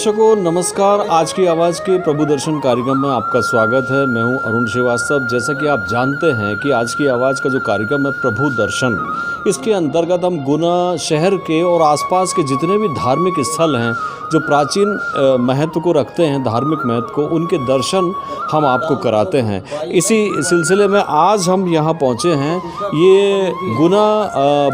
दर्शकों नमस्कार। आज की आवाज़ के प्रभु दर्शन कार्यक्रम में आपका स्वागत है। मैं हूं अरुण श्रीवास्तव। जैसा कि आप जानते हैं कि आज की आवाज़ का जो कार्यक्रम है प्रभु दर्शन, इसके अंतर्गत हम गुना शहर के और आसपास के जितने भी धार्मिक स्थल हैं जो प्राचीन महत्व को रखते हैं, धार्मिक महत्व को, उनके दर्शन हम आपको कराते हैं। इसी सिलसिले में आज हम यहाँ पहुँचे हैं। ये गुना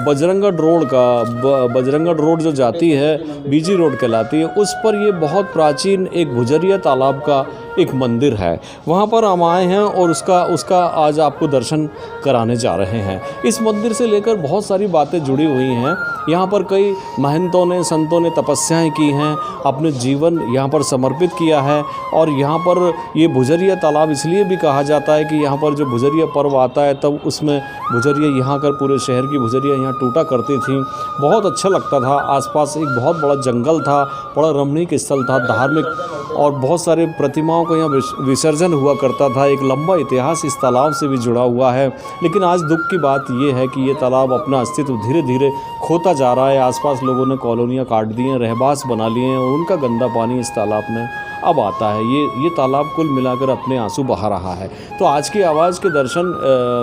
बजरंगगढ़ रोड का बजरंगगढ़ रोड जो जाती है बीजी रोड कहलाती है, उस पर ये बहुत प्राचीन एक भुजरिया तालाब का एक मंदिर है। वहाँ पर हम आए हैं और उसका आज आपको दर्शन कराने जा रहे हैं। इस मंदिर से लेकर बहुत सारी बातें जुड़ी हुई हैं। यहाँ पर कई महंतों ने, संतों ने तपस्याएं की हैं, अपने जीवन यहाँ पर समर्पित किया है। और यहाँ पर ये भुजरिया तालाब इसलिए भी कहा जाता है कि यहाँ पर जो भुजरिया पर्व आता है तब उसमें भुजरिया यहाँ कर पूरे शहर की भुजरिया यहाँ टूटा करती थी। बहुत अच्छा लगता था। आसपास एक बहुत बड़ा जंगल था, बड़ा रमणीक स्थल था, धार्मिक, और बहुत सारे प्रतिमाओं को यहाँ विसर्जन हुआ करता था। एक लंबा इतिहास इस तालाब से भी जुड़ा हुआ है। लेकिन आज दुख की बात ये है कि ये तालाब अपना अस्तित्व धीरे धीरे खोता जा रहा है। आसपास लोगों ने कॉलोनियाँ काट दी हैं, रहबास बना लिए हैं और उनका गंदा पानी इस तालाब में अब आता है। ये तालाब कुल मिलाकर अपने आंसू बहा रहा है। तो आज की आवाज़ के दर्शन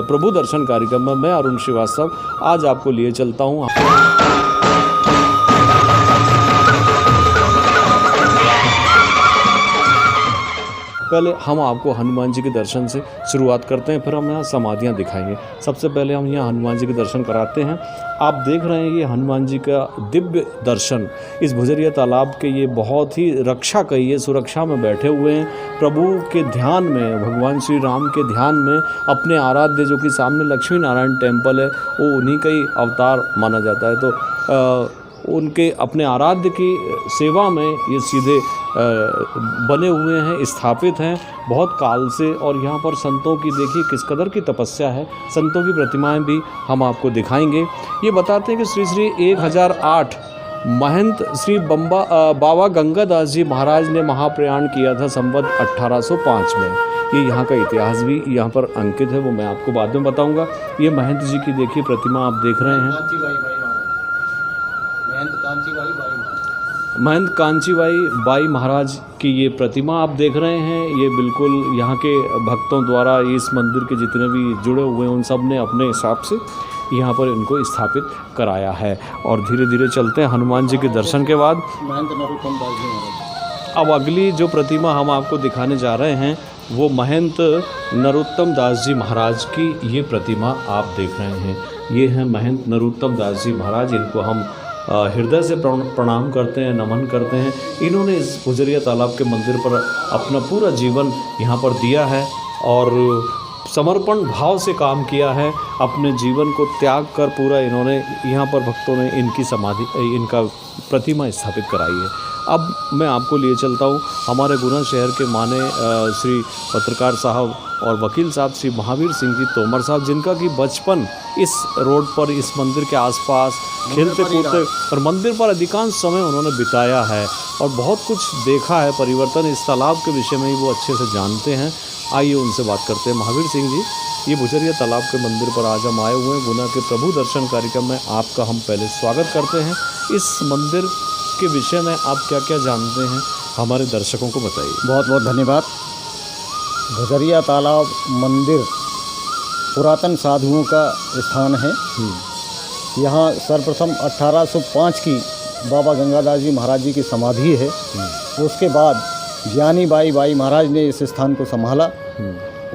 प्रभु दर्शन कार्यक्रम में मैं अरुण श्रीवास्तव आज आपको लिए चलता हूँ। पहले हम आपको हनुमान जी के दर्शन से शुरुआत करते हैं, फिर हम यहाँ समाधियाँ दिखाएंगे। सबसे पहले हम यहाँ हनुमान जी के दर्शन कराते हैं। आप देख रहे हैं ये हनुमान जी का दिव्य दर्शन इस भुजरिया तालाब के। ये बहुत ही रक्षा कहिए, सुरक्षा में बैठे हुए हैं, प्रभु के ध्यान में, भगवान श्री राम के ध्यान में अपने आराध्य, जो कि सामने लक्ष्मी नारायण टेम्पल है, वो उन्हीं का ही अवतार माना जाता है। तो उनके अपने आराध्य की सेवा में ये सीधे बने हुए हैं, स्थापित हैं बहुत काल से। और यहाँ पर संतों की देखिए किस कदर की तपस्या है। संतों की प्रतिमाएं भी हम आपको दिखाएंगे। ये बताते हैं कि श्री श्री 1008 महंत श्री बाबा गंगादास जी महाराज ने महाप्रयाण किया था संवत 1805 में। ये यहाँ का इतिहास भी यहाँ पर अंकित है, वो मैं आपको बाद में बताऊँगा। ये महंत जी की देखिए प्रतिमा आप देख रहे हैं, महंत कांचीबाई बाई महाराज की ये प्रतिमा आप देख रहे हैं। ये बिल्कुल यहाँ के भक्तों द्वारा इस मंदिर के जितने भी जुड़े हुए हैं उन सब ने अपने हिसाब से यहाँ पर इनको स्थापित कराया है। और धीरे धीरे चलते हैं हनुमान जी के दर्शन के बाद। महंत नरोत्तम दास जी महाराज। अब अगली जो प्रतिमा हम आपको दिखाने जा रहे हैं वो महंत नरोत्तम दास जी महाराज की ये प्रतिमा आप देख रहे हैं। ये हैं महंत नरोत्तम दास जी महाराज। इनको हम हृदय से प्रणाम करते हैं, नमन करते हैं। इन्होंने इस भुजरिया तालाब के मंदिर पर अपना पूरा जीवन यहाँ पर दिया है और समर्पण भाव से काम किया है। अपने जीवन को त्याग कर पूरा इन्होंने यहाँ पर भक्तों ने इनकी इनका प्रतिमा स्थापित कराई है। अब मैं आपको लिए चलता हूँ हमारे गुना शहर के माने श्री पत्रकार साहब और वकील साहब श्री महावीर सिंह जी तोमर साहब, जिनका कि बचपन इस रोड पर, इस मंदिर के आसपास खेलते कूदते और मंदिर पर अधिकांश समय उन्होंने बिताया है और बहुत कुछ देखा है परिवर्तन। इस तालाब के विषय में ही वो अच्छे से जानते हैं। आइए उनसे बात करते हैं। महावीर सिंह जी, ये भुजरिया तालाब के मंदिर पर आज हम आए हुए हैं। गुना के प्रभु दर्शन कार्यक्रम में आपका हम पहले स्वागत करते हैं। इस मंदिर के विषय में आप क्या क्या जानते हैं, हमारे दर्शकों को बताइए। बहुत बहुत धन्यवाद। भुजरिया तालाब मंदिर पुरातन साधुओं का स्थान है। यहाँ सर्वप्रथम 1805 की बाबा गंगादास जी महाराज जी की समाधि है। उसके बाद ज्ञानी बाई महाराज ने इस स्थान को संभाला।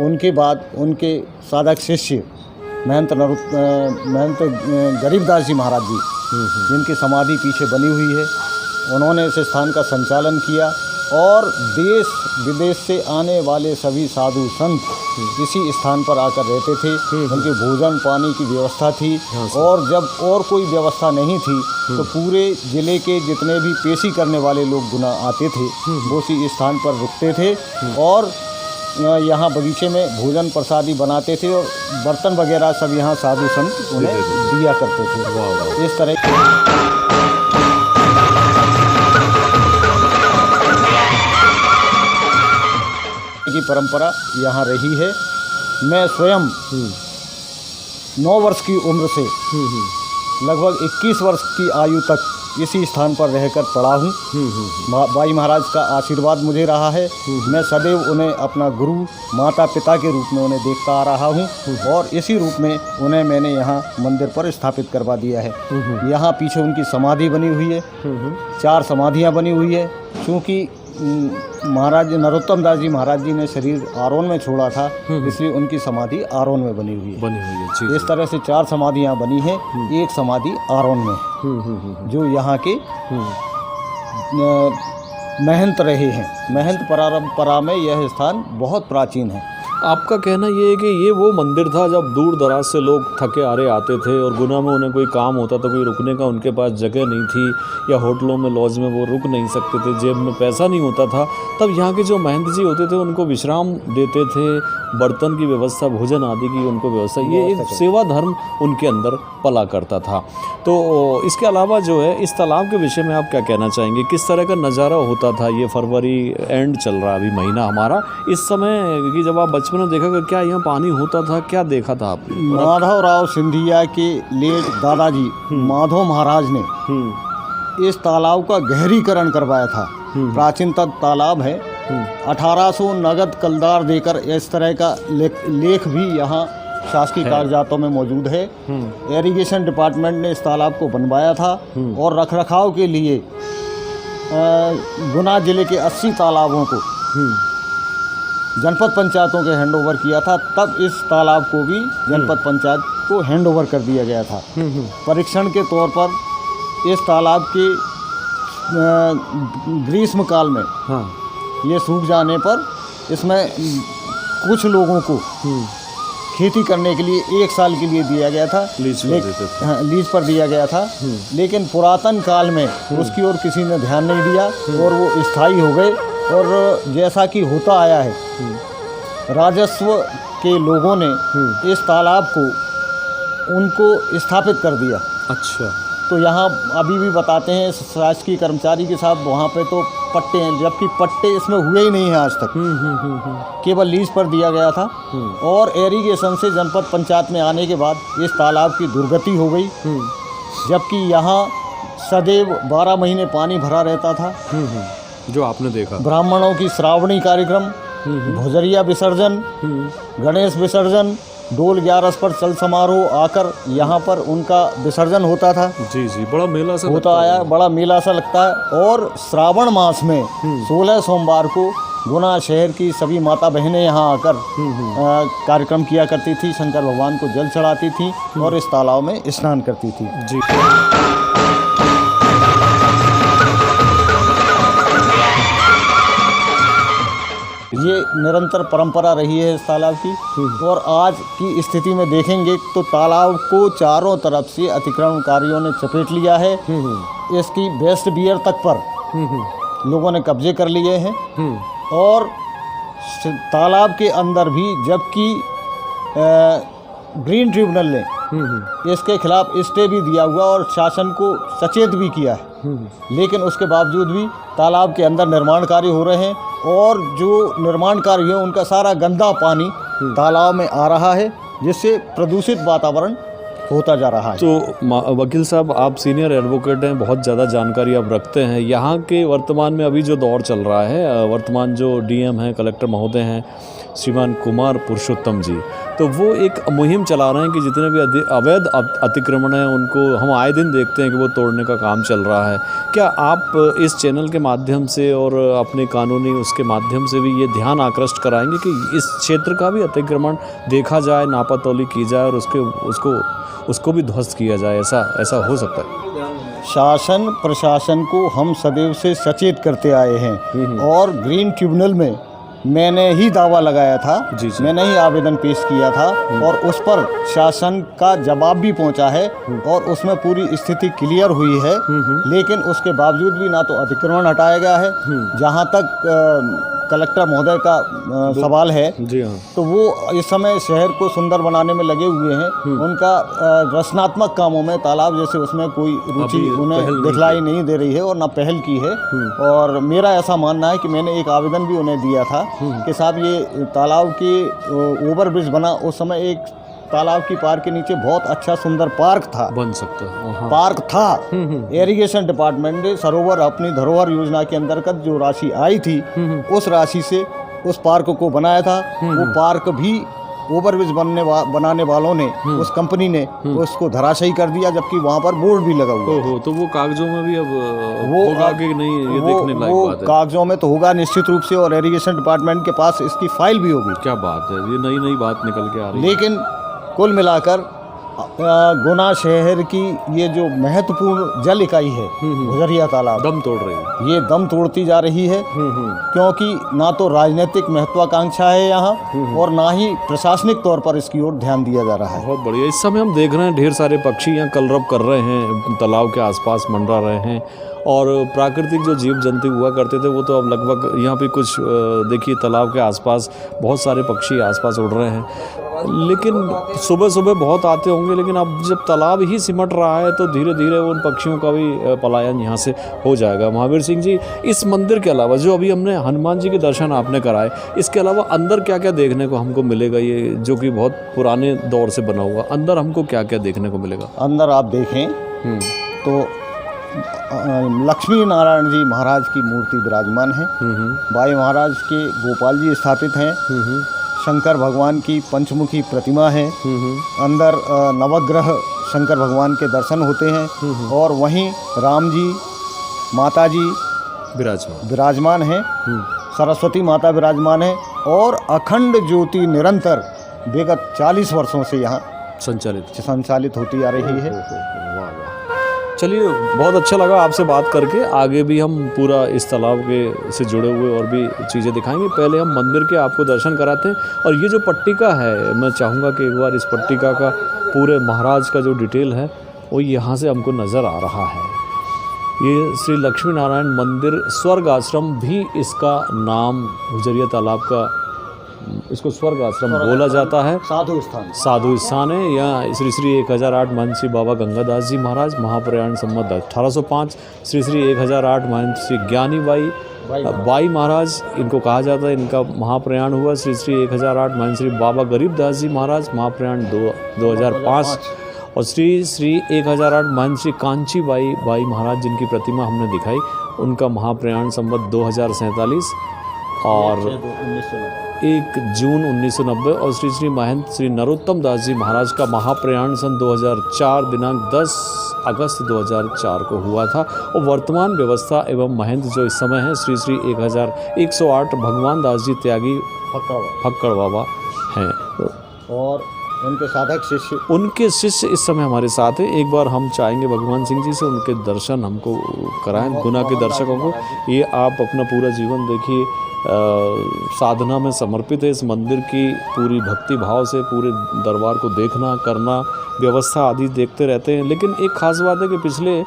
उनके बाद उनके साधक शिष्य महंत गरीबदास जी महाराज जी, जिनकी समाधि पीछे बनी हुई है, उन्होंने इस स्थान का संचालन किया और देश विदेश से आने वाले सभी साधु संत इसी स्थान पर आकर रहते थे। उनके भोजन पानी की व्यवस्था थी और जब और कोई व्यवस्था नहीं थी तो पूरे ज़िले के जितने भी पेशी करने वाले लोग गुना आते थे वो इसी स्थान पर रुकते थे और यहाँ बगीचे में भोजन प्रसादी बनाते थे और बर्तन वगैरह सब यहाँ साधु संत उन्हें दिया करते थे। इस तरह की परंपरा यहाँ रही है। मैं स्वयं 9 वर्ष की उम्र से लगभग 21 वर्ष की आयु तक इसी स्थान पर रहकर पढ़ा हूँ। बाई महाराज का आशीर्वाद मुझे रहा है। मैं सदैव उन्हें अपना गुरु माता पिता के रूप में उन्हें देखता आ रहा हूँ और इसी रूप में उन्हें मैंने यहाँ मंदिर पर स्थापित करवा दिया है। यहाँ पीछे उनकी समाधि बनी हुई है, 4 समाधियाँ बनी हुई है। क्योंकि महाराज नरोत्तम दास जी महाराज जी ने शरीर आरोन में छोड़ा था, इसलिए उनकी समाधि आरोन में बनी हुई है। जी, इस तरह से 4 समाधियाँ बनी हैं, एक समाधि आरोन में जो यहाँ के महंत रहे हैं। महंत परंपरा में यह स्थान बहुत प्राचीन है। आपका कहना ये है कि ये वो मंदिर था जब दूर दराज से लोग थके हारे आते थे और गुना में उन्हें कोई काम होता था, कोई रुकने का उनके पास जगह नहीं थी या होटलों में लॉज में वो रुक नहीं सकते थे, जेब में पैसा नहीं होता था, तब यहाँ के जो महंत जी होते थे उनको विश्राम देते थे, बर्तन की व्यवस्था, भोजन आदि की उनको व्यवस्था, ये एक सेवा धर्म उनके अंदर पला करता था। तो इसके अलावा जो है इस तालाब के विषय में आप क्या कहना चाहेंगे? किस तरह का नज़ारा होता था? ये फरवरी एंड चल रहा अभी महीना हमारा, इस समय कि जब आप बचपन में देखा कि क्या यहाँ पानी होता था, क्या देखा था आपने? माधवराव सिंधिया के लेट दादाजी माधव महाराज ने इस तालाब का गहरीकरण करवाया था। प्राचीनतम तालाब है। 1800 नगद कलदार देकर इस तरह का लेख भी यहाँ शासकीय कागजातों में मौजूद है। इरिगेशन डिपार्टमेंट ने इस तालाब को बनवाया था और रखरखाव के लिए गुना जिले के 80 तालाबों को जनपद पंचायतों के हैंडओवर किया था। तब इस तालाब को भी जनपद पंचायत को हैंडओवर कर दिया गया था। परीक्षण के तौर पर इस तालाब के ग्रीष्म काल में ये सूख जाने पर इसमें कुछ लोगों को खेती करने के लिए 1 साल के लिए दिया गया था, लीज पर दिया गया था। लेकिन पुरातन काल में उसकी ओर किसी ने ध्यान नहीं दिया और वो स्थायी हो गए। और जैसा कि होता आया है, राजस्व के लोगों ने इस तालाब को उनको स्थापित कर दिया। अच्छा, तो यहाँ अभी भी बताते हैं शासकीय कर्मचारी के साथ वहाँ पे तो पट्टे हैं, जबकि पट्टे इसमें हुए ही नहीं हैं आज तक। केवल लीज पर दिया गया था। और इरिगेशन से जनपद पंचायत में आने के बाद इस तालाब की दुर्गति हो गई, जबकि यहाँ सदैव 12 महीने पानी भरा रहता था। जो आपने देखा, ब्राह्मणों की श्रावणी कार्यक्रम, भोजरिया विसर्जन, गणेश विसर्जन, डोल 11 पर चल समारोह आकर यहाँ पर उनका विसर्जन होता था। जी जी, बड़ा मेला सा होता आया, बड़ा मेला सा लगता है। और श्रावण मास में 16 सोमवार को गुना शहर की सभी माता बहनें यहाँ आकर कार्यक्रम किया करती थी, शंकर भगवान को जल चढ़ाती थी और इस तालाब में स्नान करती थी। जी, ये निरंतर परंपरा रही है इस तालाब की। और आज की स्थिति में देखेंगे तो तालाब को चारों तरफ से अतिक्रमणकारियों ने चपेट लिया है। इसकी वेस्ट बियर तक पर लोगों ने कब्जे कर लिए हैं। और तालाब के अंदर भी, जबकि ग्रीन ट्रिब्यूनल ने इसके खिलाफ स्टे भी दिया हुआ और शासन को सचेत भी किया है, लेकिन उसके बावजूद भी तालाब के अंदर निर्माण कार्य हो रहे हैं और जो निर्माण कार्य है उनका सारा गंदा पानी तालाब में आ रहा है, जिससे प्रदूषित वातावरण होता जा रहा है। तो वकील साहब, आप सीनियर एडवोकेट हैं, बहुत ज़्यादा जानकारी आप रखते हैं। यहाँ के वर्तमान में अभी जो दौर चल रहा है, वर्तमान जो डीएम हैं, कलेक्टर महोदय हैं श्रीमान कुमार पुरुषोत्तम जी, तो वो एक मुहिम चला रहे हैं कि जितने भी अवैध अतिक्रमण हैं उनको हम आए दिन देखते हैं कि वो तोड़ने का काम चल रहा है। क्या आप इस चैनल के माध्यम से और अपने कानूनी उसके माध्यम से भी ये ध्यान आकृष्ट कराएंगे कि इस क्षेत्र का भी अतिक्रमण देखा जाए, नापातोली की जाए और उसको भी ध्वस्त किया जाए? ऐसा हो सकता है? शासन प्रशासन को हम सदैव से सचेत करते आए हैं और ग्रीन ट्रिब्यूनल में मैंने ही दावा लगाया था। जी। मैंने ही आवेदन पेश किया था और उस पर शासन का जवाब भी पहुंचा है और उसमें पूरी स्थिति क्लियर हुई है। लेकिन उसके बावजूद भी ना तो अतिक्रमण हटाया गया है। जहां तक कलेक्टर महोदय का सवाल है, जी हाँ, तो वो इस समय शहर को सुंदर बनाने में लगे हुए हैं। उनका रचनात्मक कामों में तालाब जैसे उसमें कोई रुचि उन्हें दिखलाई नहीं दे रही है और ना पहल की है। और मेरा ऐसा मानना है कि मैंने एक आवेदन भी उन्हें दिया था कि साहब ये तालाब के ओवरब्रिज बना, उस समय एक तालाब की पार के नीचे बहुत अच्छा सुंदर पार्क था, बन सकता है। हाँ। पार्क था। इरिगेशन डिपार्टमेंट ने सरोवर अपनी धरोहर योजना के अंतर्गत जो राशि आई थी उस राशि से उस पार्क को बनाया था। वो पार्क भी ओवरब्रिज बनाने वालों ने, उस कंपनी ने उसको धराशायी कर दिया, जबकि वहाँ पर बोर्ड भी लगा हुआ है। तो वो कागजों में भी अब वो होगा कि नहीं, ये देखने लायक वो बात है। कागजों में तो होगा निश्चित रूप से, और इरिगेशन डिपार्टमेंट के पास इसकी फाइल भी होगी। क्या बात है, ये नई नई बात निकल के आ रही है। लेकिन कुल मिलाकर गुना शहर की ये जो महत्वपूर्ण जल इकाई है गुजरिया तालाब, दम तोड़ रही है। ये दम तोड़ती जा रही है, क्योंकि ना तो राजनीतिक महत्वाकांक्षा है यहाँ और ना ही प्रशासनिक तौर पर इसकी ओर ध्यान दिया जा रहा है। बहुत बढ़िया। इस समय हम देख रहे हैं ढेर सारे पक्षी यहाँ कलरव कर रहे हैं, तालाब के आसपास मंडरा रहे हैं, और प्राकृतिक जो जीव जंतु हुआ करते थे वो तो अब लगभग यहाँ पे कुछ देखिए तालाब के आसपास बहुत सारे पक्षी आसपास उड़ रहे हैं। लेकिन सुबह सुबह बहुत आते होंगे, लेकिन अब जब तालाब ही सिमट रहा है तो धीरे धीरे उन पक्षियों का भी पलायन यहाँ से हो जाएगा। महावीर सिंह जी, इस मंदिर के अलावा जो अभी हमने हनुमान जी के दर्शन आपने कराए, इसके अलावा अंदर क्या क्या देखने को हमको मिलेगा? ये जो कि बहुत पुराने दौर से बना हुआ, अंदर हमको क्या क्या देखने को मिलेगा? अंदर आप देखें तो लक्ष्मी नारायण जी महाराज की मूर्ति विराजमान है। बाई महाराज के गोपाल जी स्थापित हैं। शंकर भगवान की पंचमुखी प्रतिमा है। अंदर नवग्रह शंकर भगवान के दर्शन होते हैं, और वहीं राम जी, माता जी विराजमान हैं, सरस्वती माता विराजमान है, और अखंड ज्योति निरंतर विगत 40 वर्षों से यहाँ संचालित होती आ रही है। चलिए, बहुत अच्छा लगा आपसे बात करके। आगे भी हम पूरा इस तालाब के से जुड़े हुए और भी चीज़ें दिखाएंगे। पहले हम मंदिर के आपको दर्शन कराते हैं, और ये जो पट्टिका है, मैं चाहूँगा कि एक बार इस पट्टिका का पूरे महाराज का जो डिटेल है वो यहाँ से हमको नज़र आ रहा है। ये श्री लक्ष्मी नारायण मंदिर स्वर्ग आश्रम भी इसका नाम, गुजरिया तालाब का इसको स्वर्ग आश्रम बोला जाता है। साधु स्थान है। यहाँ श्री श्री 1008 महंत श्री बाबा गंगादास जी महाराज, महाप्रयाण संवत 1805, श्री श्री 1008 महंत श्री ज्ञानी बाई महाराज इनको कहा जाता है, इनका महाप्रयाण हुआ। श्री श्री 1008 महंत श्री बाबा गरीबदास जी महाराज, महाप्रयाण 2005, और श्री श्री 1008 महंत श्री कांची बाई महाराज, जिनकी प्रतिमा हमने दिखाई, उनका महाप्रयाण संवत 2047 और 1 जून 1990, और श्री श्री महंत श्री नरोत्तम दास जी महाराज का महाप्रयाण सन 2004 दिनांक 10 अगस्त 2004 को हुआ था। और वर्तमान व्यवस्था एवं महंत जो इस समय है श्री श्री 1108 भगवान दास जी त्यागी फक्कड़ बाबा हैं, और उनके शिष्य इस समय हमारे साथ हैं। एक बार हम चाहेंगे भगवान सिंह जी से उनके दर्शन हमको कराएं, गुना के दर्शकों को। ये आप अपना पूरा जीवन देखिए साधना में समर्पित है। इस मंदिर की पूरी भक्ति भाव से पूरे दरबार को देखना करना, व्यवस्था आदि देखते रहते हैं। लेकिन एक ख़ास बात है कि पिछले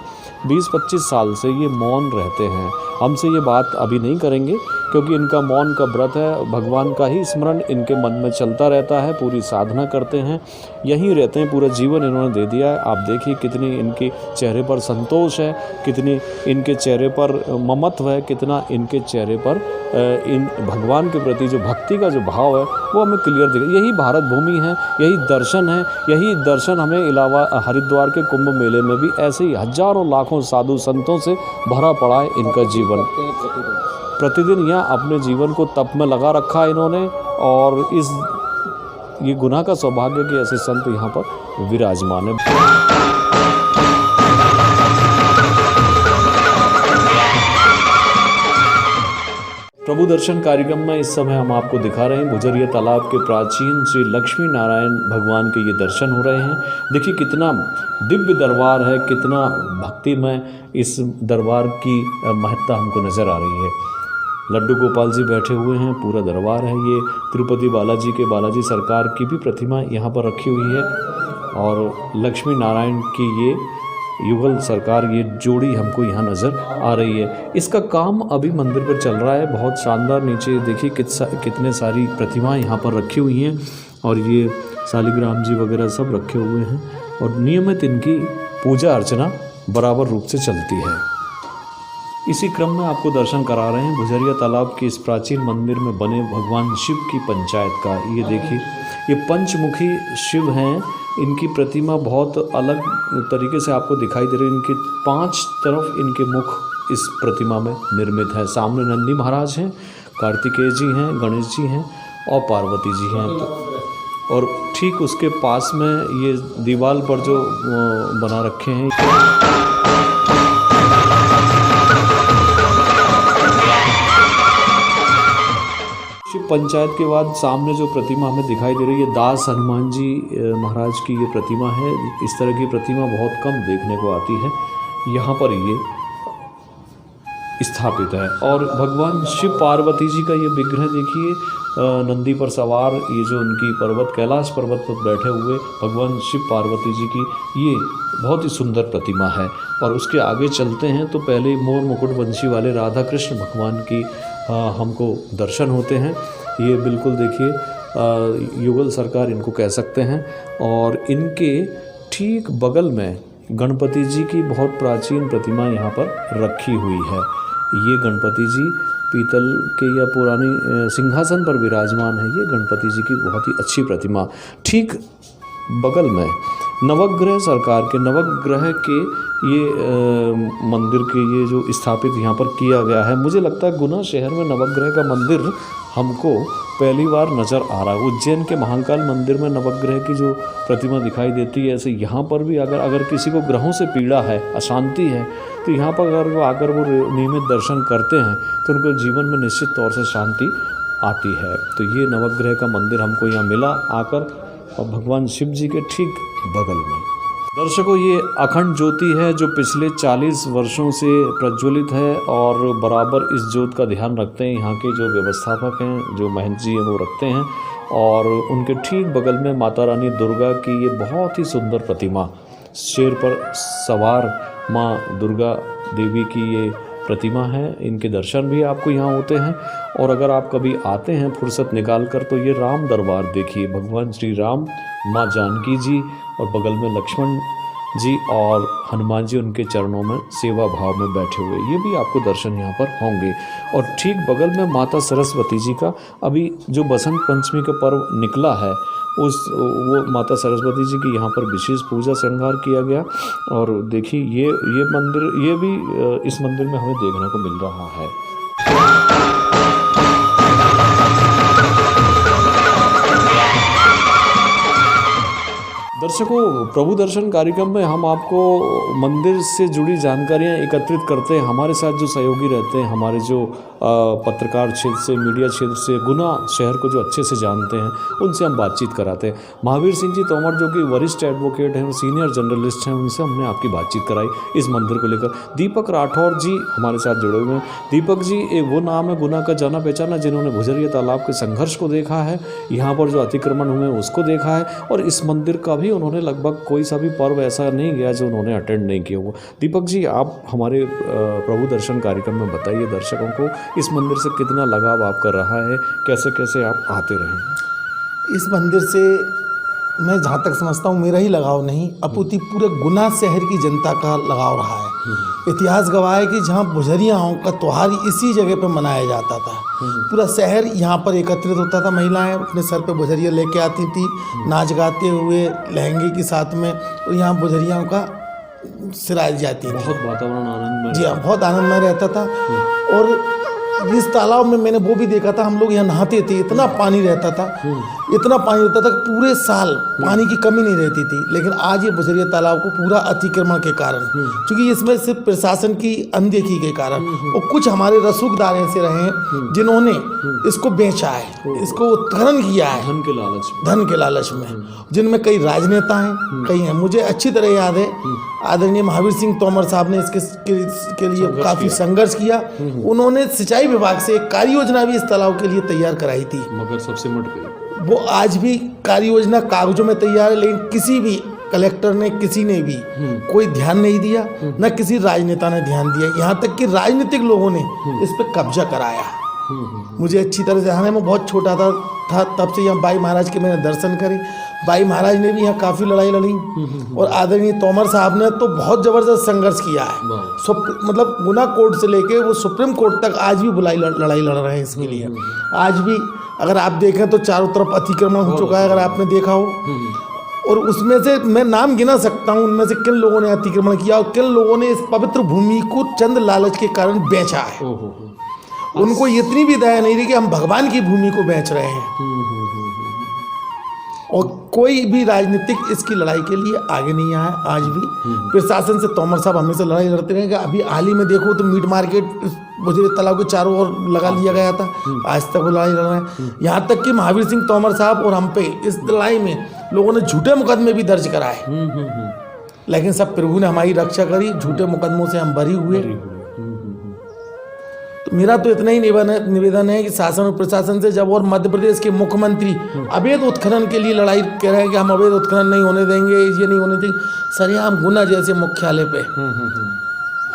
20-25 साल से ये मौन रहते हैं। हमसे ये बात अभी नहीं करेंगे, क्योंकि इनका मौन का व्रत है, भगवान का ही स्मरण इनके मन में चलता रहता है, पूरी साधना करते हैं, यहीं रहते हैं, पूरा जीवन इन्होंने दे दिया है। आप देखिए कितनी इनके चेहरे पर संतोष है, कितनी इनके चेहरे पर ममत्व है, कितना इनके चेहरे पर इन भगवान के प्रति जो भक्ति का जो भाव है वो हमें क्लियर दिखे। यही भारत भूमि है, यही दर्शन है, यही दर्शन हमें इलावा हरिद्वार के कुंभ मेले में भी ऐसे ही हजारों लाखों साधु संतों से भरा पड़ा है इनका जीवन। प्रतिदिन यहाँ अपने जीवन को तप में लगा रखा है इन्होंने, और ये गुना का सौभाग्य कि ऐसे संत यहाँ पर विराजमान है। प्रभु दर्शन कार्यक्रम में इस समय हम आपको दिखा रहे हैं गुजरिया तालाब के प्राचीन श्री लक्ष्मी नारायण भगवान के ये दर्शन हो रहे हैं। देखिए कितना दिव्य दरबार है, कितना भक्तिमय इस दरबार की महत्ता हमको नज़र आ रही है। लड्डू गोपाल जी बैठे हुए हैं, पूरा दरबार है। ये तिरुपति बालाजी के बालाजी सरकार की भी प्रतिमा यहाँ पर रखी हुई है, और लक्ष्मी नारायण की ये युगल सरकार, ये जोड़ी हमको यहाँ नज़र आ रही है। इसका काम अभी मंदिर पर चल रहा है, बहुत शानदार। नीचे देखिए कितने सारी प्रतिमाएं यहाँ पर रखी हुई हैं, और ये शालिग्राम जी वगैरह सब रखे हुए हैं, और नियमित इनकी पूजा अर्चना बराबर रूप से चलती है। इसी क्रम में आपको दर्शन करा रहे हैं गुजरिया तालाब के इस प्राचीन मंदिर में बने भगवान शिव की पंचायत का। ये देखिए ये पंचमुखी शिव हैं, इनकी प्रतिमा बहुत अलग तरीके से आपको दिखाई दे रही है। इनके 5 तरफ इनके मुख इस प्रतिमा में निर्मित है। सामने नंदी महाराज हैं, कार्तिकेय जी हैं, गणेश जी हैं और पार्वती जी हैं। और ठीक उसके पास में ये दीवार पर जो बना रखे हैं, शिव पंचायत के बाद सामने जो प्रतिमा हमें दिखाई दे रही है, दास हनुमान जी महाराज की ये प्रतिमा है। इस तरह की प्रतिमा बहुत कम देखने को आती है। यहाँ पर ये स्थापित है और भगवान शिव पार्वती जी का ये विग्रह देखिए, नंदी पर सवार, ये जो उनकी पर्वत कैलाश पर्वत पर बैठे हुए भगवान शिव पार्वती जी की ये बहुत ही सुंदर प्रतिमा है। और उसके आगे चलते हैं तो पहले मोर मुकुट वंशी वाले राधा कृष्ण भगवान की हमको दर्शन होते हैं। ये बिल्कुल देखिए युगल सरकार इनको कह सकते हैं। और इनके ठीक बगल में गणपति जी की बहुत प्राचीन प्रतिमा यहाँ पर रखी हुई है। ये गणपति जी पीतल के या पुरानी सिंहासन पर विराजमान है। ये गणपति जी की बहुत ही अच्छी प्रतिमा। ठीक बगल में नवग्रह सरकार के नवग्रह के ये मंदिर के ये जो स्थापित यहाँ पर किया गया है। मुझे लगता है गुना शहर में नवग्रह का मंदिर हमको पहली बार नज़र आ रहा है। उज्जैन के महाकाल मंदिर में नवग्रह की जो प्रतिमा दिखाई देती है, ऐसे यहाँ पर भी अगर किसी को ग्रहों से पीड़ा है, अशांति है, तो यहाँ पर अगर वो नियमित दर्शन करते हैं तो उनको जीवन में निश्चित तौर से शांति आती है। तो ये नवग्रह का मंदिर हमको यहाँ मिला आकर, और भगवान शिव जी के ठीक बगल में। दर्शकों, ये अखंड ज्योति है जो पिछले 40 वर्षों से प्रज्वलित है और बराबर इस ज्योत का ध्यान रखते हैं यहाँ के जो व्यवस्थापक हैं, जो महंत जी हैं, वो रखते हैं। और उनके ठीक बगल में माता रानी दुर्गा की ये बहुत ही सुंदर प्रतिमा, शेर पर सवार माँ दुर्गा देवी की ये प्रतिमा है। इनके दर्शन भी आपको यहाँ होते हैं। और अगर आप कभी आते हैं फुर्सत निकाल कर, तो ये राम दरबार देखिए, भगवान श्री राम, माँ जानकी जी और बगल में लक्ष्मण जी और हनुमान जी उनके चरणों में सेवा भाव में बैठे हुए, ये भी आपको दर्शन यहाँ पर होंगे। और ठीक बगल में माता सरस्वती जी का अभी जो बसंत पंचमी का पर्व निकला है, वो माता सरस्वती जी की यहाँ पर विशेष पूजा श्रृंगार किया गया। और देखिए ये मंदिर, ये भी इस मंदिर में हमें देखने को मिल रहा है। दर्शकों, प्रभु दर्शन कार्यक्रम में हम आपको मंदिर से जुड़ी जानकारियां एकत्रित करते हैं। हमारे साथ जो सहयोगी रहते हैं, हमारे जो पत्रकार क्षेत्र से, मीडिया क्षेत्र से, गुना शहर को जो अच्छे से जानते हैं, उनसे हम बातचीत कराते हैं। महावीर सिंह जी तोमर जो कि वरिष्ठ एडवोकेट हैं और सीनियर जर्नलिस्ट हैं, उनसे हमने आपकी बातचीत कराई इस मंदिर को लेकर। दीपक राठौर जी हमारे साथ जुड़े हुए हैं। दीपक जी, एक वो नाम है गुना का जाना पहचाना जिन्होंने भुजरिया तालाब के संघर्ष को देखा है, यहाँ पर जो अतिक्रमण हुए उसको देखा है, और इस मंदिर का भी उन्होंने लगभग कोई सा भी पर्व ऐसा नहीं गया जो उन्होंने अटेंड नहीं किया हुआ। दीपक जी, आप हमारे प्रभु दर्शन कार्यक्रम में बताइए दर्शकों को इस मंदिर से कितना लगाव आपका रहा है, कैसे कैसे आप आते रहे? इस मंदिर से मैं जहाँ तक समझता हूँ मेरा ही लगाव नहीं, अपितु पूरे गुना शहर की जनता का लगाव रहा है। इतिहास गवाह है कि जहाँ भुजरियाओं का त्यौहार इसी जगह पर मनाया जाता था। पूरा शहर यहाँ पर एकत्रित होता था, महिलाएं अपने सर पे भुजरिया लेके आती थी, नाच गाते हुए लहंगे के साथ में, और यहाँ भुजरियाओं का सिराई जाती थी। बहुत वातावरण आनंदमय, जी हाँ, बहुत आनंदमय रहता था। और इस तालाब में मैंने वो भी देखा था, हम लोग यहाँ नहाते थे, इतना पानी रहता था, इतना पानी होता था कि पूरे साल पानी की कमी नहीं रहती थी। लेकिन आज ये भुजरिया तालाब को पूरा अतिक्रमण के कारण, क्योंकि इसमें सिर्फ प्रशासन की अनदेखी के कारण और कुछ हमारे रसूखदार ऐसे रहे हैं जिन्होंने इसको बेचा है, इसको उत्खनन किया है धन के लालच में, जिनमें कई राजनेता हैं, कई हैं। मुझे अच्छी तरह याद है आदरणीय महावीर सिंह तोमर साहब ने इसके लिए काफ़ी संघर्ष किया। उन्होंने सिंचाई विभाग से एक कार्य योजना भी इस तालाब के लिए तैयार कराई थी, मगर सबसे मट गई। वो आज भी कार्य योजना कागजों में तैयार है, लेकिन किसी भी कलेक्टर ने, किसी ने भी कोई ध्यान नहीं दिया, न किसी राजनेता ने ध्यान दिया। यहाँ तक कि राजनीतिक लोगों ने इस पर कब्जा कराया। मुझे अच्छी तरह से, हाँ, मैं बहुत छोटा था तब से यहाँ बाई महाराज के मैंने दर्शन करे। भाई महाराज ने भी यहाँ काफ़ी लड़ाई लड़ी और आदरणीय तोमर साहब ने तो बहुत ज़बरदस्त संघर्ष किया है। मतलब गुना कोर्ट से लेके वो सुप्रीम कोर्ट तक आज भी लड़ाई लड़ रहे हैं इसके लिए। आज भी अगर आप देखें तो चारों तरफ अतिक्रमण हो चुका है, अगर आपने देखा हो। और उसमें से मैं नाम गिना सकता हूँ उनमें से किन लोगों ने अतिक्रमण किया और किन लोगों ने इस पवित्र भूमि को चंद लालच के कारण बेचा है। उनको इतनी भी दया नहीं रही कि हम भगवान की भूमि को बेच रहे हैं। और कोई भी राजनीतिक इसकी लड़ाई के लिए आगे नहीं आया। आज भी प्रशासन से तोमर साहब हमेशा लड़ाई लड़ते रहे। अभी हाल ही में देखो तो मीट मार्केट बुझरे तालाब के चारों ओर लगा लिया गया था, आज तक वो लड़ाई लड़ रहे हैं। यहाँ तक कि महावीर सिंह तोमर साहब और हम पे इस लड़ाई में लोगों ने झूठे मुकदमे भी दर्ज कराए, लेकिन सब प्रभु ने हमारी रक्षा करी, झूठे मुकदमों से हम बरी हुए। तो मेरा तो इतना ही निवेदन है कि शासन और प्रशासन से, जब और मध्य प्रदेश के मुख्यमंत्री अवैध उत्खनन के लिए लड़ाई कर रहे हैं कि हम अवैध उत्खनन नहीं होने देंगे, ये नहीं होने देंगे, सरेआम गुना जैसे मुख्यालय पे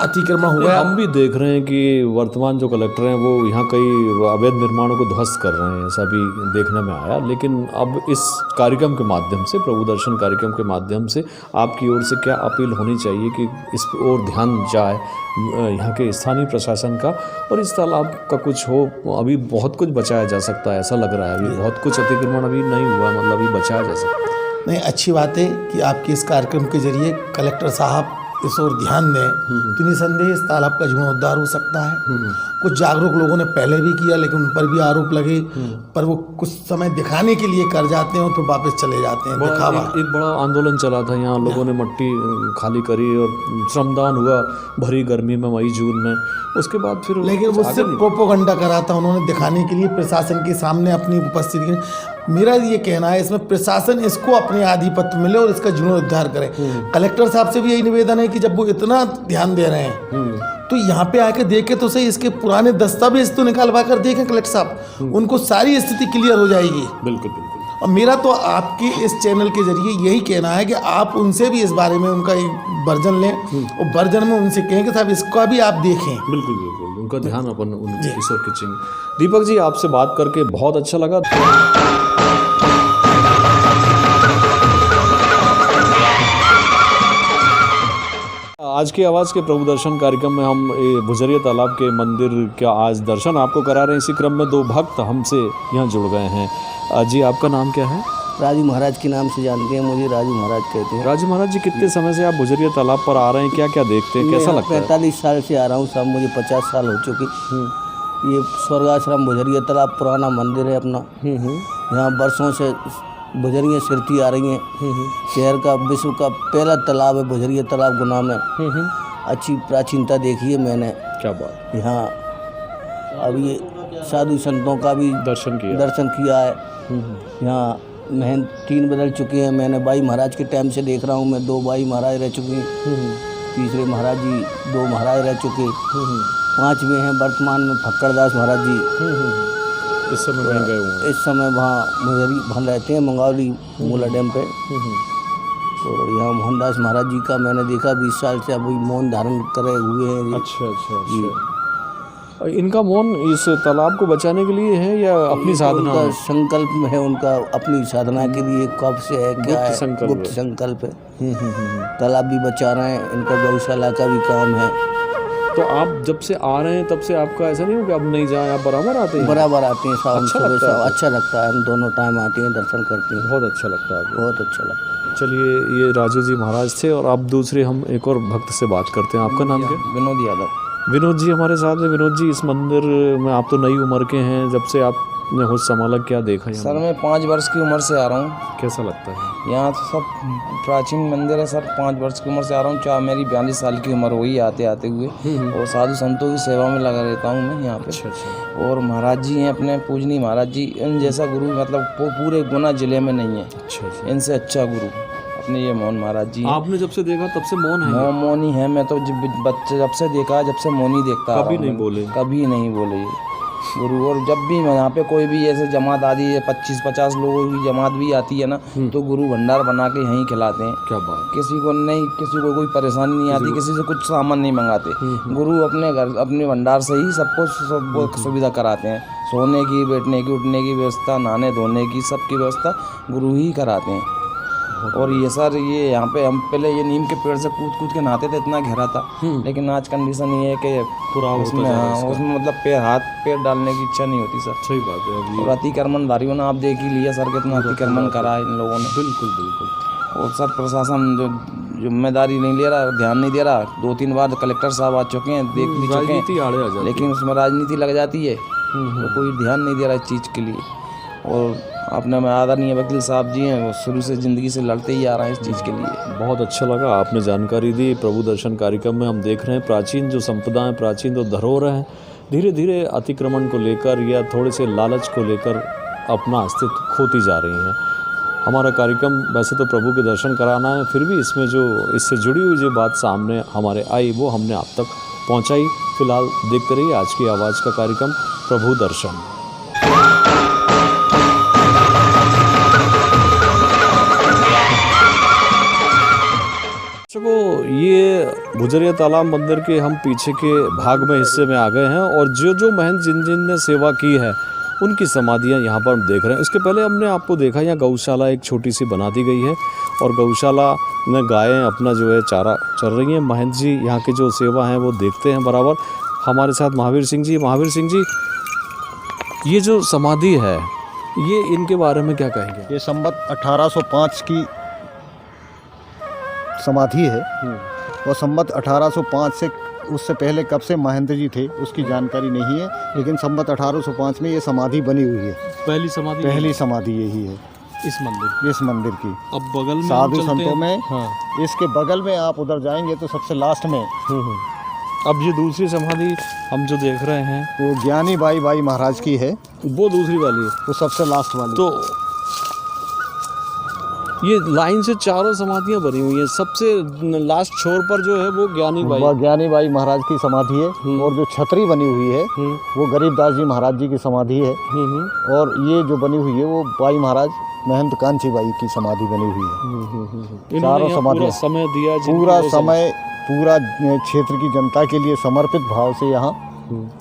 अतिक्रमण हुआ। हम भी देख रहे हैं कि वर्तमान जो कलेक्टर हैं वो यहाँ कई अवैध निर्माणों को ध्वस्त कर रहे हैं, ऐसा भी देखने में आया। लेकिन अब इस कार्यक्रम के माध्यम से, प्रभु दर्शन कार्यक्रम के माध्यम से आपकी ओर से क्या अपील होनी चाहिए कि इस ओर ध्यान जाए यहाँ के स्थानीय प्रशासन का, और इस तालाब का कुछ हो? अभी बहुत कुछ बचाया जा सकता है, ऐसा लग रहा है। अभी बहुत कुछ अतिक्रमण अभी नहीं हुआ, मतलब अभी बचाया जा सकता है। नहीं, अच्छी बात है कि आपके इस कार्यक्रम के जरिए कलेक्टर साहब इस ओर ध्यान दें, तो निसंदेह इस तालाब का जीर्णोद्धार हो सकता है। कुछ जागरूक लोगों ने पहले भी किया, लेकिन उन पर भी आरोप लगे, पर वो कुछ समय दिखाने के लिए कर जाते हैं और फिर वापस चले जाते हैं, दिखावा। एक बड़ा आंदोलन चला था यहाँ, लोगों ने मट्टी खाली करी और श्रमदान हुआ भरी गर्मी में, मई जून में। उसके बाद फिर लेकिन वो सिर्फ प्रोपोगंडा करा था, उन्होंने दिखाने के लिए प्रशासन के सामने अपनी उपस्थिति। मेरा ये कहना है इसमें प्रशासन इसको अपने आधिपत्य मिले और इसका जीर्णोद्धार करे। कलेक्टर साहब से भी यही निवेदन है कि जब वो इतना ध्यान दे रहे हैं तो यहाँ पे आके देखे तो सही, इसके पुराने दस्तावेज तो निकालवा कर देखें कलेक्टर साहब, उनको सारी स्थिति क्लियर हो जाएगी। बिल्कुल बिल्कुल। और मेरा तो आपके इस चैनल के जरिए यही कहना है कि आप उनसे भी इस बारे में उनका एक वर्जन लें और वर्जन में उनसे कहें कि साहब इसका भी आप देखें। बिल्कुल बिल्कुल, उनका ध्यान अपन इस ओर खींचेंगे। दीपक जी, आपसे बात करके बहुत अच्छा लगा। आज की आवाज़ के प्रभु दर्शन कार्यक्रम में हम भुजरिया तालाब के मंदिर का आज दर्शन आपको करा रहे हैं। इसी क्रम में दो भक्त हमसे यहाँ जुड़ गए हैं। जी, आपका नाम क्या है? राजू महाराज के नाम से जानते हैं, मुझे राजू महाराज कहते हैं। राजू महाराज जी, कितने समय से आप भुजरिया तालाब पर आ रहे हैं? क्या क्या देखते हैं, कैसा लगता है? 45 साल से आ रहा हूँ साहब, मुझे 50 साल हो चुके। ये स्वर्गाश्रम भुजरिया तालाब पुराना मंदिर है अपना। यहाँ बरसों से भुजरिया सिरती आ रही हैं। शहर का विश्व का पहला तालाब है भुजरिया तालाब गुना में। अच्छी प्राचीनता देखी है मैंने। क्या बात। यहाँ अब ये साधु संतों का भी दर्शन किया है। यहाँ महंत 3 बदल चुके हैं। मैंने बाई महाराज के टाइम से देख रहा हूँ मैं, 2 बाई महाराज रह चुके हैं। तीसरे महाराज जी 2 महाराज रह चुके। 5वें हैं वर्तमान में फक्कड़दास महाराज जी। इस समय वहीं गए हुए हैं? इस समय वहाँ रहते हैं मंगौली मूला डैम पे। तो यहाँ मोहनदास महाराज जी का मैंने देखा 20 साल से अभी मौन धारण करे हुए हैं। अच्छा। इनका मौन इस तालाब को बचाने के लिए है या अपनी साधना? उनका संकल्प है, उनका अपनी साधना के लिए। कब से है, क्या है? गुप्त संकल्प है। तालाब भी बचा रहे हैं, इनका गौशाला का भी काम है। तो आप जब से आ रहे हैं तब से आपका ऐसा नहीं हो कि अब नहीं जाएं, आप बराबर आते हैं? बराबर आते हैं साहब। अच्छा लगता है? अच्छा लगता है, हम दोनों टाइम आते हैं, दर्शन करते हैं। बहुत अच्छा लगता है आपको? बहुत अच्छा लगता है। चलिए, ये राजू जी महाराज थे और अब दूसरे हम एक और भक्त से बात करते हैं। आपका नाम क्या? विनोद यादव। विनोद जी हमारे साथ हैं। विनोद जी, इस मंदिर में आप तो नई उम्र के हैं, जब से आपने होश संभाला, क्या देखा सर? मैं 5 वर्ष की उम्र से आ रहा हूँ। कैसा लगता है? यहाँ तो सब प्राचीन मंदिर है सर। 5 वर्ष की उम्र से आ रहा हूँ। चाहे मेरी 42 साल की उम्र हुई आते आते हुए, और साधु संतों की सेवा में लगा रहता हूँ मैं यहाँ पे। अच्छा। और महाराज जी हैं अपने पूजनीय महाराज जी, इन जैसा गुरु मतलब वो पूरे गुना जिले में नहीं है। अच्छा। इनसे अच्छा गुरु अपने ये मोहन महाराज जी। आपने जब से देखा तब से मौन है? मौन ही है। मैं तो बच्चे जब से देखा, जब से मौन ही देखता। कभी नहीं बोले? कभी नहीं बोले ये गुरु। और जब भी यहाँ पे कोई भी ऐसे जमात आती है, 25-50 लोगों की जमात भी आती है ना, तो गुरु भंडार बना के यहीं खिलाते हैं। क्या बात। किसी को कोई परेशानी नहीं आती, किसी से कुछ सामान नहीं मंगाते। गुरु अपने घर अपने भंडार से ही सबको सुविधा कराते हैं। सोने की, बैठने की, उठने की व्यवस्था, नहाने धोने की, सबकी व्यवस्था गुरु ही कराते हैं। और ये सर ये यहाँ पे हम पहले ये नीम के पेड़ से कूद कूद के नहाते थे, इतना गहरा था। लेकिन आज कंडीशन ये है कि पूरा उसमें उसमें मतलब पैर डालने की इच्छा नहीं होती सर। सही बात है। अभी और अतिक्रमणधारियों ने आप देख ही लिया सर, कितना अतिक्रमण करा है इन लोगों ने। बिल्कुल बिल्कुल। और सर प्रशासन जो जिम्मेदारी नहीं ले रहा, ध्यान नहीं दे रहा। 2-3 बार कलेक्टर साहब आ चुके हैं, देख भी चुके राजनीति हैं, आड़े आ जाती है। लेकिन उसमें राजनीति लग जाती है, तो कोई ध्यान नहीं दे रहा इस चीज़ के लिए। और अपने में आदरणीय वकील साहब जी हैं, वो शुरू से ज़िंदगी से लड़ते ही आ रहे हैं इस चीज़ के लिए। बहुत अच्छा लगा आपने जानकारी दी। प्रभु दर्शन कार्यक्रम में हम देख रहे हैं प्राचीन जो संपदा है, प्राचीन जो धरोहर हैं, धीरे धीरे अतिक्रमण को लेकर या थोड़े से लालच को लेकर अपना अस्तित्व खोती जा रही हैं। हमारा कार्यक्रम वैसे तो प्रभु के दर्शन कराना है, फिर भी इसमें जो इससे जुड़ी हुई जो बात सामने हमारे आई वो हमने आप तक पहुंचाई। फिलहाल देखते रहिए आज की आवाज़ का कार्यक्रम प्रभु दर्शन। दर्शकों, ये गुजरिया तालाब मंदिर के हम पीछे के भाग में हिस्से में आ गए हैं और जो महंत जिन ने सेवा की है उनकी समाधियां यहाँ पर हम देख रहे हैं। इसके पहले हमने आपको देखा यहाँ गौशाला एक छोटी सी बना दी गई है और गौशाला में गायें अपना जो है चारा चल रही हैं। महंत जी यहाँ की जो सेवा है वो देखते हैं बराबर। हमारे साथ महावीर सिंह जी। महावीर सिंह जी, ये जो समाधि है ये इनके बारे में क्या कहेंगे? ये संवत 1805 की समाधि है और संवत 1805 से उससे पहले कब से महंत जी थे उसकी जानकारी नहीं है, लेकिन संवत 1805 में ये समाधि बनी हुई है। पहली समाधि यही है इस मंदिर की। अब बगल में साधु संतों में हाँ। इसके बगल में आप उधर जाएंगे तो सबसे लास्ट में अब ये दूसरी समाधि हम जो देख रहे हैं वो ज्ञानी बाई महाराज की है, वो दूसरी वाली है, वो सबसे लास्ट वाली। तो ये लाइन से चारों समाधियां बनी हुई हैं। सबसे लास्ट छोर पर जो है वो ज्ञानी बाई महाराज की समाधि है और जो छतरी बनी हुई है वो गरीबदास जी महाराज जी की समाधि है और ये जो बनी हुई है वो by Maharaj Mahant Kanchi by की समाधि बनी हुई है। चारों समाधि समय दिया, पूरा समय पूरा क्षेत्र की जनता के लिए समर्पित भाव से यहाँ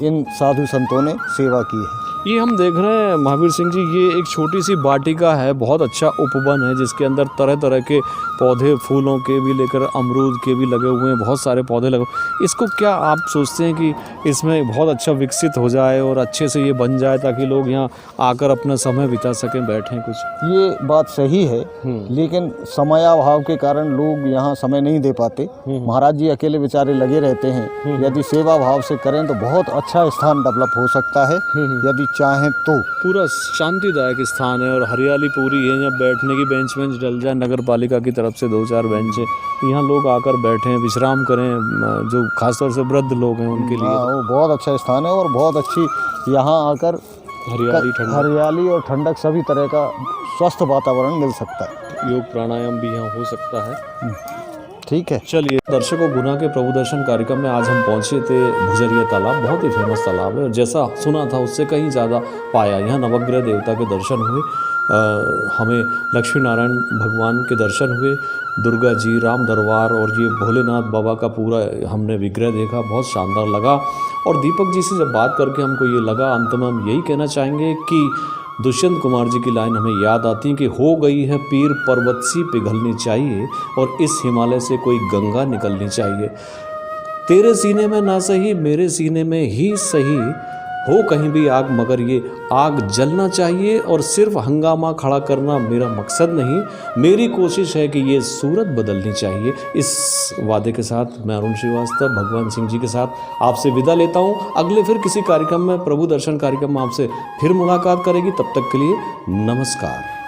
इन साधु संतों ने सेवा की है। ये हम देख रहे हैं महावीर सिंह जी, ये एक छोटी सी वाटिका है, बहुत अच्छा उपवन है जिसके अंदर तरह तरह के पौधे, फूलों के भी लेकर अमरूद के भी लगे हुए हैं, बहुत सारे पौधे लगे। इसको क्या आप सोचते हैं कि इसमें बहुत अच्छा विकसित हो जाए और अच्छे से ये बन जाए ताकि लोग यहाँ आकर अपना समय बिता सकें, बैठें कुछ? ये बात सही है, लेकिन समयाभाव के कारण लोग यहाँ समय नहीं दे पाते। महाराज जी अकेले बेचारे लगे रहते हैं। यदि सेवा भाव से करें तो बहुत अच्छा स्थान डेवलप हो सकता है यदि चाहें तो। पूरा शांतिदायक स्थान है और हरियाली पूरी है। यहाँ बैठने की बेंच डल जाए, नगर पालिका की तरफ से 2-4 बेंच है, यहाँ लोग आकर बैठें, विश्राम करें, जो खासतौर से वृद्ध लोग हैं उनके लिए वो बहुत अच्छा स्थान है और बहुत अच्छी यहाँ आकर हरियाली और ठंडक सभी तरह का स्वस्थ वातावरण मिल सकता है। योग प्राणायाम भी यहाँ हो सकता है। ठीक है, चलिए दर्शकों, गुना के प्रभु दर्शन कार्यक्रम में आज हम पहुंचे थे भुजरिया तालाब। बहुत ही फेमस तालाब है और जैसा सुना था उससे कहीं ज़्यादा पाया। यहाँ नवग्रह देवता के दर्शन हुए, हमें लक्ष्मी नारायण भगवान के दर्शन हुए, दुर्गा जी, राम दरबार और ये भोलेनाथ बाबा का पूरा हमने विग्रह देखा, बहुत शानदार लगा। और दीपक जी से जब बात करके हमको ये लगा, अंत में हम यही कहना चाहेंगे कि दुष्यंत कुमार जी की लाइन हमें याद आती है कि हो गई है पीर पर्वत सी पिघलनी चाहिए और इस हिमालय से कोई गंगा निकलनी चाहिए। तेरे सीने में ना सही मेरे सीने में ही सही हो कहीं भी आग, मगर ये आग जलना चाहिए। और सिर्फ हंगामा खड़ा करना मेरा मकसद नहीं, मेरी कोशिश है कि ये सूरत बदलनी चाहिए। इस वादे के साथ मैं अरुण श्रीवास्तव भगवान सिंह जी के साथ आपसे विदा लेता हूँ। अगले फिर किसी कार्यक्रम में, प्रभु दर्शन कार्यक्रम में आपसे फिर मुलाकात करेगी। तब तक के लिए नमस्कार।